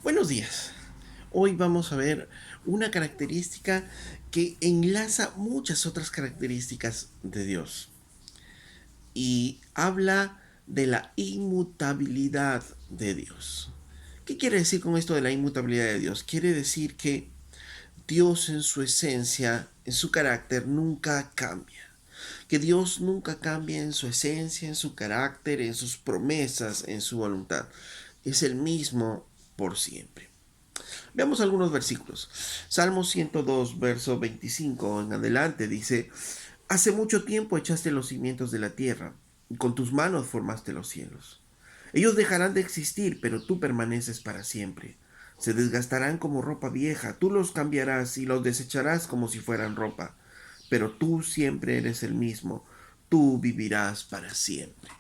Buenos días. Hoy vamos a ver una característica que enlaza muchas otras características de Dios y habla de la inmutabilidad de Dios. ¿Qué quiere decir con esto de la inmutabilidad de Dios? Quiere decir que Dios en su esencia, en su carácter, nunca cambia. Que Dios nunca cambia en su esencia, en su carácter, en sus promesas, en su voluntad. Es el mismo por siempre. Veamos algunos versículos. Salmo 102, verso 25 en adelante dice, hace mucho tiempo echaste los cimientos de la tierra, y con tus manos formaste los cielos. Ellos dejarán de existir, pero tú permaneces para siempre. Se desgastarán como ropa vieja, tú los cambiarás y los desecharás como si fueran ropa. Pero tú siempre eres el mismo, tú vivirás para siempre.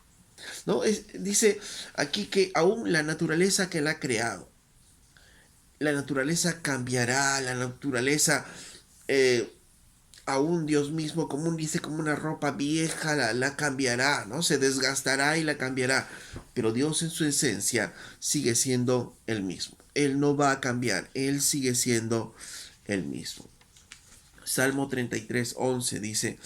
¿No? Dice aquí que aún la naturaleza que él ha creado, la naturaleza cambiará, la naturaleza, eh, aún Dios mismo, como dice, como una ropa vieja, la cambiará, ¿no? Se desgastará y la cambiará. Pero Dios en su esencia sigue siendo el mismo. Él no va a cambiar, Él sigue siendo el mismo. Salmo 33:11 dice,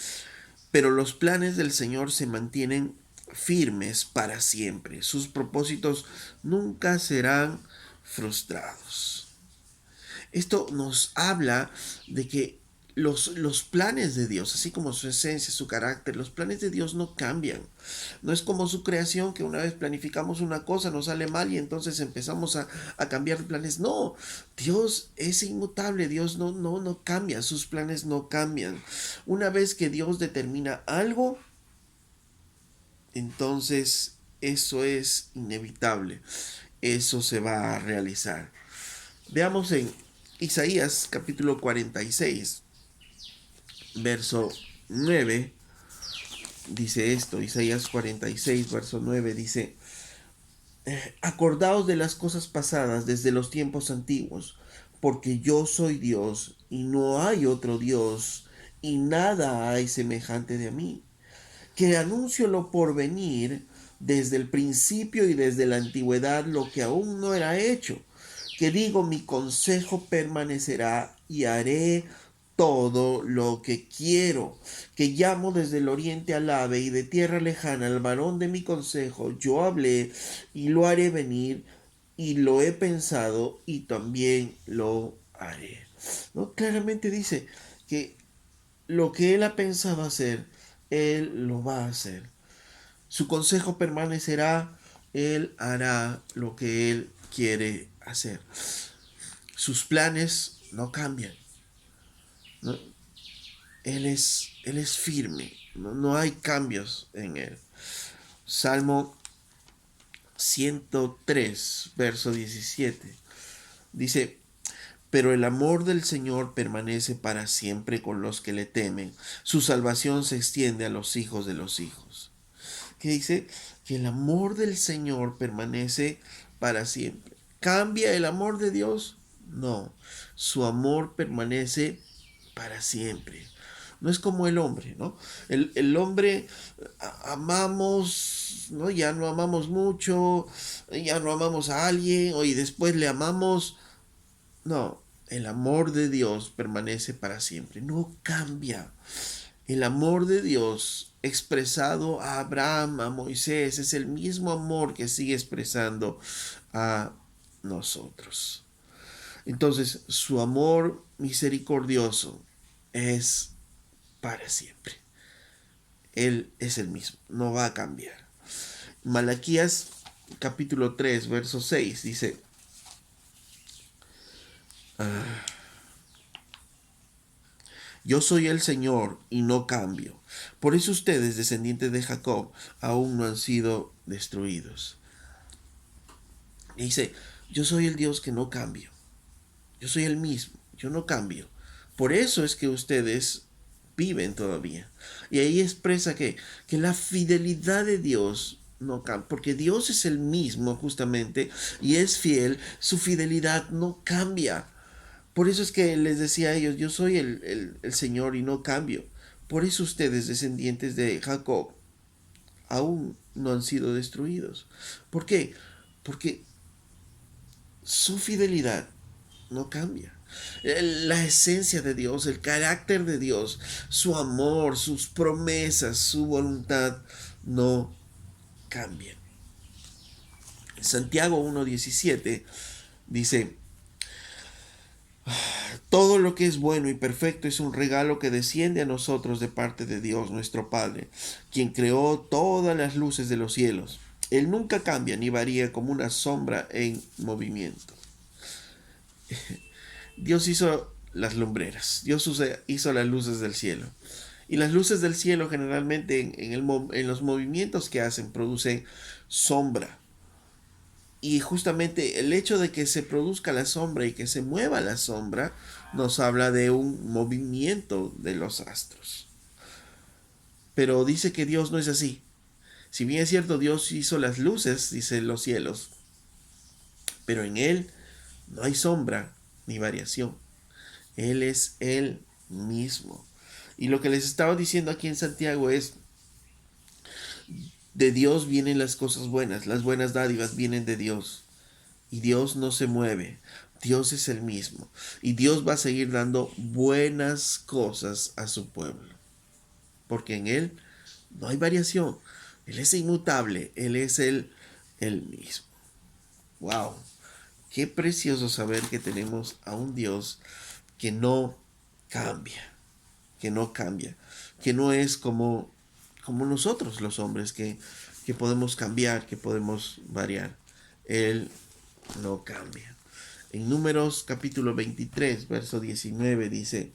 pero los planes del Señor se mantienen firmes para siempre. Sus propósitos nunca serán frustrados. Esto nos habla de que los planes de Dios, así como su esencia, su carácter, los planes de Dios no cambian. No es como su creación, que una vez planificamos una cosa, nos sale mal y entonces empezamos a cambiar de planes. No, Dios es inmutable, Dios no cambia, sus planes no cambian. Una vez que Dios determina algo, entonces eso es inevitable, eso se va a realizar. Veamos en Isaías capítulo 46, verso 9, dice esto. Isaías 46, verso 9 dice, acordaos de las cosas pasadas desde los tiempos antiguos, porque yo soy Dios y no hay otro Dios, y nada hay semejante de mí, que anuncio lo por venir desde el principio y desde la antigüedad lo que aún no era hecho, que digo mi consejo permanecerá y haré todo lo que quiero, que llamo desde el oriente al ave y de tierra lejana al varón de mi consejo, yo hablé y lo haré venir y lo he pensado y también lo haré. ¿No? Claramente dice que lo que él ha pensado hacer, él lo va a hacer. Su consejo permanecerá, él hará lo que él quiere hacer. Sus planes no cambian. ¿No? Él es firme. No hay cambios en él. Salmo 103, verso 17. Dice, pero el amor del Señor permanece para siempre con los que le temen. Su salvación se extiende a los hijos de los hijos. Que dice que el amor del Señor permanece para siempre. ¿Cambia el amor de Dios? No, su amor permanece para siempre. No es como el hombre, ¿no? El hombre amamos, ¿no? Ya no amamos mucho, ya no amamos a alguien, y después le amamos. No, el amor de Dios permanece para siempre, no cambia. El amor de Dios expresado a Abraham, a Moisés, es el mismo amor que sigue expresando a nosotros. Entonces, su amor misericordioso es para siempre. Él es el mismo, no va a cambiar. Malaquías capítulo 3, verso 6 dice, yo soy el Señor y no cambio. Por eso ustedes, descendientes de Jacob, aún no han sido destruidos. Y dice, yo soy el Dios que no cambio. Yo soy el mismo, yo no cambio. Por eso es que ustedes viven todavía. Y ahí expresa que la fidelidad de Dios no cambia, porque Dios es el mismo justamente y es fiel, su fidelidad no cambia. Por eso es que les decía a ellos, yo soy el Señor y no cambio. Por eso ustedes, descendientes de Jacob, aún no han sido destruidos. ¿Por qué? Porque su fidelidad no cambia. La esencia de Dios, el carácter de Dios, su amor, sus promesas, su voluntad no cambian. Santiago 1:17 dice: todo lo que es bueno y perfecto es un regalo que desciende a nosotros de parte de Dios nuestro Padre, quien creó todas las luces de los cielos. Él nunca cambia ni varía como una sombra en movimiento. Dios hizo las lumbreras, Dios hizo las luces del cielo. Y las luces del cielo generalmente en los movimientos que hacen producen sombra. Y justamente el hecho de que se produzca la sombra y que se mueva la sombra nos habla de un movimiento de los astros. Pero dice que Dios no es así. Si bien es cierto, Dios hizo las luces, dice, los cielos, pero en Él no hay sombra ni variación. Él es Él mismo. Y lo que les estaba diciendo aquí en Santiago es: de Dios vienen las cosas buenas, las buenas dádivas vienen de Dios. Y Dios no se mueve, Dios es el mismo. Y Dios va a seguir dando buenas cosas a su pueblo. Porque en Él no hay variación. Él es inmutable, Él es el mismo. ¡Wow! Qué precioso saber que tenemos a un Dios que no cambia, que no cambia, que no es como nosotros los hombres, que podemos cambiar, que podemos variar. Él no cambia. En Números capítulo 23, verso 19 dice: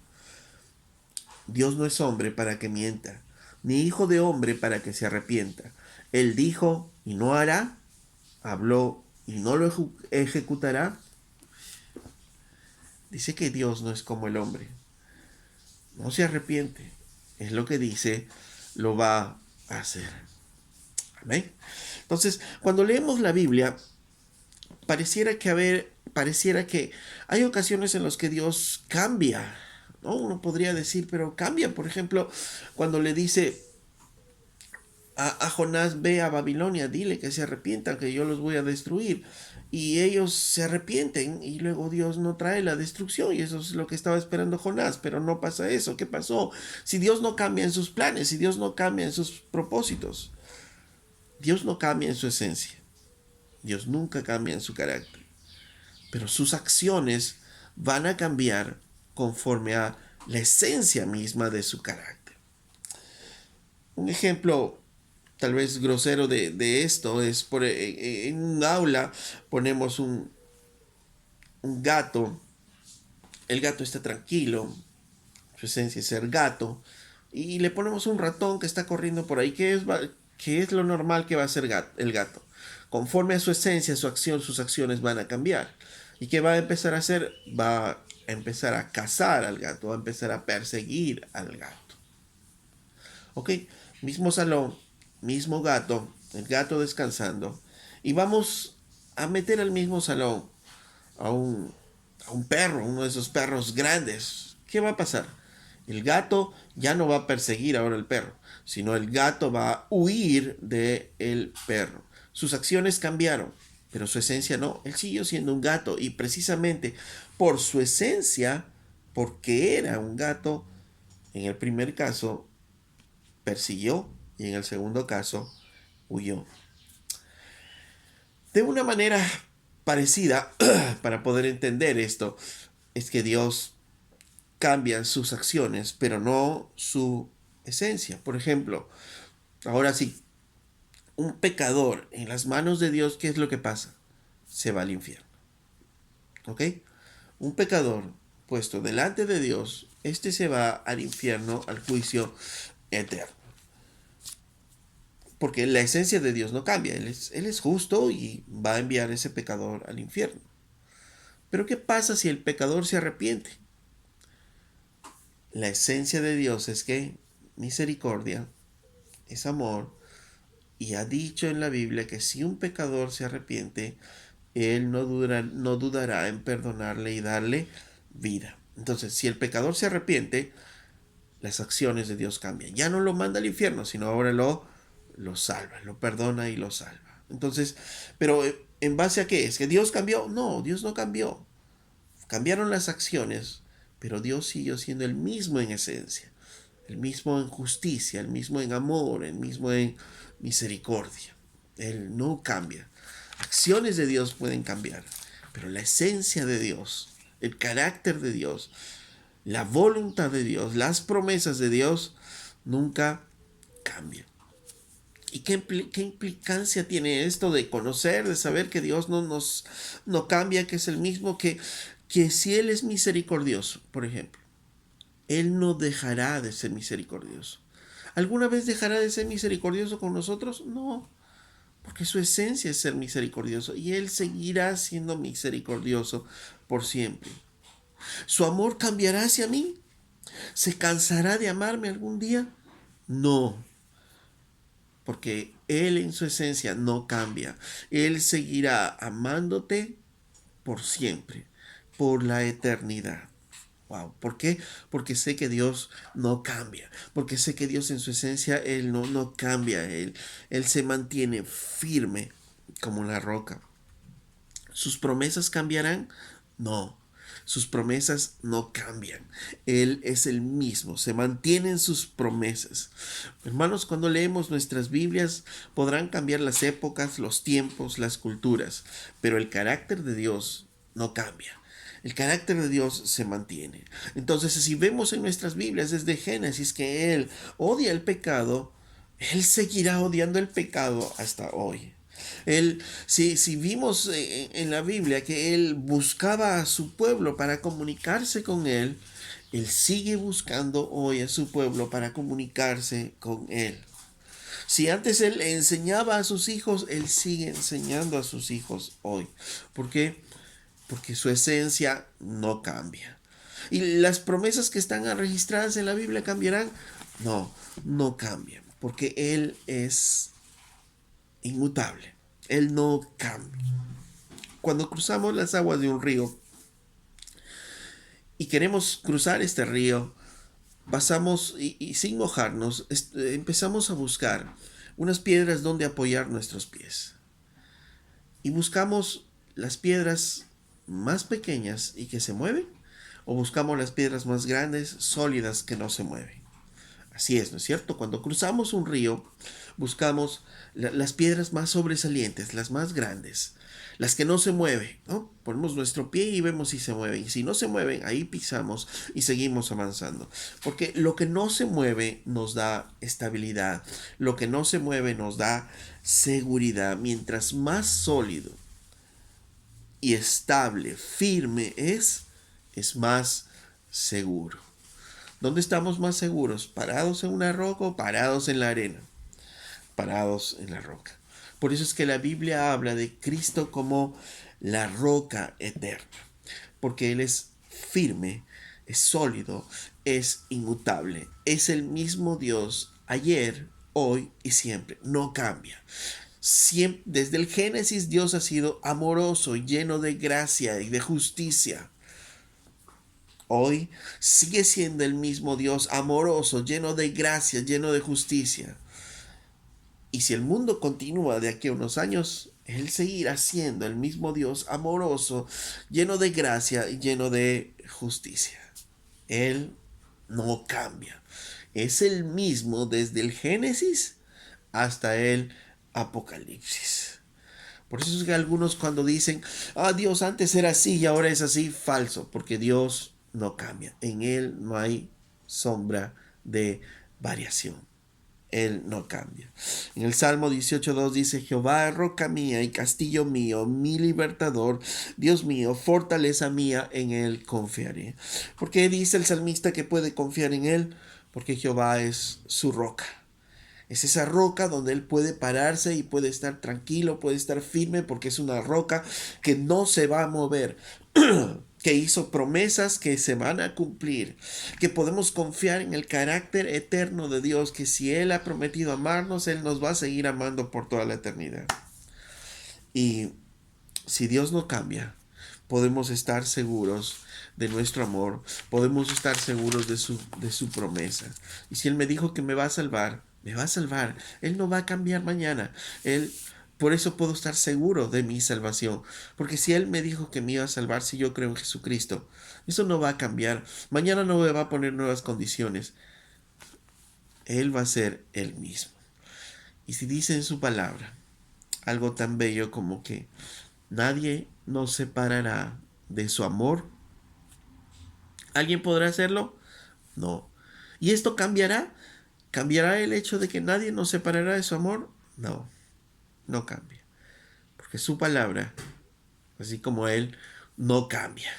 Dios no es hombre para que mienta, ni hijo de hombre para que se arrepienta. Él dijo y no hará, habló y no lo ejecutará. Dice que Dios no es como el hombre, no se arrepiente, es lo que dice, lo va a hacer. Amén. Entonces, cuando leemos la Biblia, pareciera que hay ocasiones en las que Dios cambia, ¿no? Uno podría decir, pero cambia. Por ejemplo, cuando le dice a Jonás: ve a Babilonia, dile que se arrepientan, que yo los voy a destruir. Y ellos se arrepienten y luego Dios no trae la destrucción, y eso es lo que estaba esperando Jonás, pero no pasa eso. ¿Qué pasó? Si Dios no cambia en sus planes, si Dios no cambia en sus propósitos, Dios no cambia en su esencia, Dios nunca cambia en su carácter, pero sus acciones van a cambiar conforme a la esencia misma de su carácter. Un ejemplo tal vez grosero de esto es en un aula ponemos un gato. El gato está tranquilo, su esencia es ser gato, y le ponemos un ratón que está corriendo por ahí. ¿Qué es lo normal que va a hacer el gato? Conforme a su esencia, su acción, sus acciones van a cambiar. ¿Y qué va a empezar a hacer? Va a empezar a cazar al gato, va a empezar a perseguir al gato. ¿Ok? Mismo salón, mismo gato, el gato descansando, y vamos a meter al mismo salón a un perro, uno de esos perros grandes. ¿Qué va a pasar? El gato ya no va a perseguir ahora al perro, sino el gato va a huir del perro. Sus acciones cambiaron, pero su esencia no. Él siguió siendo un gato, y precisamente por su esencia, porque era un gato, en el primer caso persiguió y en el segundo caso huyó. De una manera parecida, para poder entender esto, es que Dios cambia sus acciones, pero no su esencia. Por ejemplo, ahora sí, un pecador en las manos de Dios, ¿qué es lo que pasa? Se va al infierno. ¿Ok? Un pecador puesto delante de Dios, este se va al infierno, al juicio eterno. Porque la esencia de Dios no cambia. Él es justo y va a enviar a ese pecador al infierno. Pero ¿qué pasa si el pecador se arrepiente? La esencia de Dios es que misericordia, es amor, y ha dicho en la Biblia que si un pecador se arrepiente, Él no dudará en perdonarle y darle vida. Entonces, si el pecador se arrepiente, las acciones de Dios cambian. Ya no lo manda al infierno, sino ahora lo salva, lo perdona y lo salva. Entonces, pero ¿en base a qué? ¿Es que Dios cambió? No, Dios no cambió. Cambiaron las acciones, pero Dios siguió siendo el mismo en esencia, el mismo en justicia, el mismo en amor, el mismo en misericordia. Él no cambia. Acciones de Dios pueden cambiar, pero la esencia de Dios, el carácter de Dios, la voluntad de Dios, las promesas de Dios nunca cambian. ¿Y qué implicancia tiene esto de conocer, de saber que Dios no cambia, que es el mismo, que si Él es misericordioso, por ejemplo, Él no dejará de ser misericordioso? ¿Alguna vez dejará de ser misericordioso con nosotros? No, porque su esencia es ser misericordioso y Él seguirá siendo misericordioso por siempre. ¿Su amor cambiará hacia mí? ¿Se cansará de amarme algún día? No, porque Él en su esencia no cambia. Él seguirá amándote por siempre, por la eternidad. Wow. ¿Por qué? Porque sé que Dios no cambia. Porque sé que Dios en su esencia, Él no cambia. Él se mantiene firme como la roca. ¿Sus promesas cambiarán? No. Sus promesas no cambian. Él es el mismo, se mantienen sus promesas. Hermanos, cuando leemos nuestras Biblias podrán cambiar las épocas, los tiempos, las culturas, pero el carácter de Dios no cambia. El carácter de Dios se mantiene. Entonces, si vemos en nuestras Biblias desde Génesis que Él odia el pecado, Él seguirá odiando el pecado hasta hoy. Si vimos en la Biblia que Él buscaba a su pueblo para comunicarse con Él sigue buscando hoy a su pueblo para comunicarse con Él. Si antes Él enseñaba a sus hijos, Él sigue enseñando a sus hijos hoy. ¿Por qué? Porque su esencia no cambia. ¿Y las promesas que están registradas en la Biblia cambiarán? No, no cambian, porque Él es inmutable. Él no cambia. Cuando cruzamos las aguas de un río y queremos cruzar este río, pasamos y sin mojarnos, empezamos a buscar unas piedras donde apoyar nuestros pies. Y buscamos las piedras más pequeñas y que se mueven, o buscamos las piedras más grandes, sólidas, que no se mueven. Así es, ¿no es cierto? Cuando cruzamos un río, buscamos las piedras más sobresalientes, las más grandes, las que no se mueven, ¿no? Ponemos nuestro pie y vemos si se mueven. Y si no se mueven, ahí pisamos y seguimos avanzando. Porque lo que no se mueve nos da estabilidad. Lo que no se mueve nos da seguridad. Mientras más sólido y estable, firme es más seguro. ¿Dónde estamos más seguros? ¿Parados en una roca o parados en la arena? Parados en la roca. Por eso es que la Biblia habla de Cristo como la roca eterna. Porque Él es firme, es sólido, es inmutable. Es el mismo Dios ayer, hoy y siempre. No cambia. Siempre, desde el Génesis Dios ha sido amoroso, lleno de gracia y de justicia. Hoy sigue siendo el mismo Dios amoroso, lleno de gracia, lleno de justicia. Y si el mundo continúa de aquí a unos años, Él seguirá siendo el mismo Dios amoroso, lleno de gracia y lleno de justicia. Él no cambia. Es el mismo desde el Génesis hasta el Apocalipsis. Por eso es que algunos cuando dicen, Dios antes era así y ahora es así, falso, porque Dios no cambia. En Él no hay sombra de variación. Él no cambia. En el Salmo 18.2 dice, Jehová, roca mía y castillo mío, mi libertador, Dios mío, fortaleza mía, en Él confiaré. ¿Por qué dice el salmista que puede confiar en Él? Porque Jehová es su roca. Es esa roca donde Él puede pararse y puede estar tranquilo, puede estar firme, porque es una roca que no se va a mover, que hizo promesas que se van a cumplir, que podemos confiar en el carácter eterno de Dios, que si Él ha prometido amarnos, Él nos va a seguir amando por toda la eternidad. Y si Dios no cambia, podemos estar seguros de nuestro amor, podemos estar seguros de su promesa. Y si Él me dijo que me va a salvar, me va a salvar. Él no va a cambiar mañana. Él Por eso puedo estar seguro de mi salvación. Porque si Él me dijo que me iba a salvar, si yo creo en Jesucristo, eso no va a cambiar. Mañana no me va a poner nuevas condiciones. Él va a ser el mismo. Y si dice en su palabra algo tan bello como que nadie nos separará de su amor, ¿alguien podrá hacerlo? No. ¿Y esto cambiará? ¿Cambiará el hecho de que nadie nos separará de su amor? No, no cambia. Porque su palabra, así como Él, no cambia.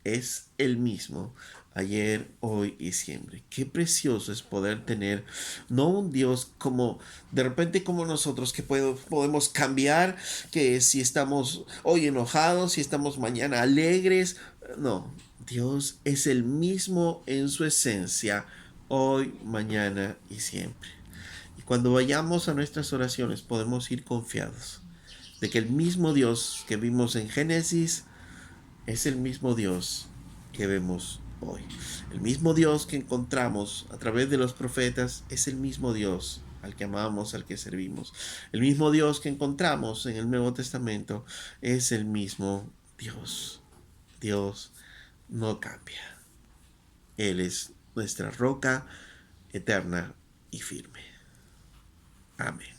Es el mismo ayer, hoy y siempre. Qué precioso es poder tener no un Dios como de repente como nosotros que podemos cambiar, que si estamos hoy enojados, si estamos mañana alegres. No, Dios es el mismo en su esencia, hoy, mañana y siempre. Y cuando vayamos a nuestras oraciones podemos ir confiados de que el mismo Dios que vimos en Génesis es el mismo Dios que vemos hoy. El mismo Dios que encontramos a través de los profetas es el mismo Dios al que amamos, al que servimos. El mismo Dios que encontramos en el Nuevo Testamento es el mismo Dios. Dios no cambia. Él es nuestra roca eterna y firme. Amén.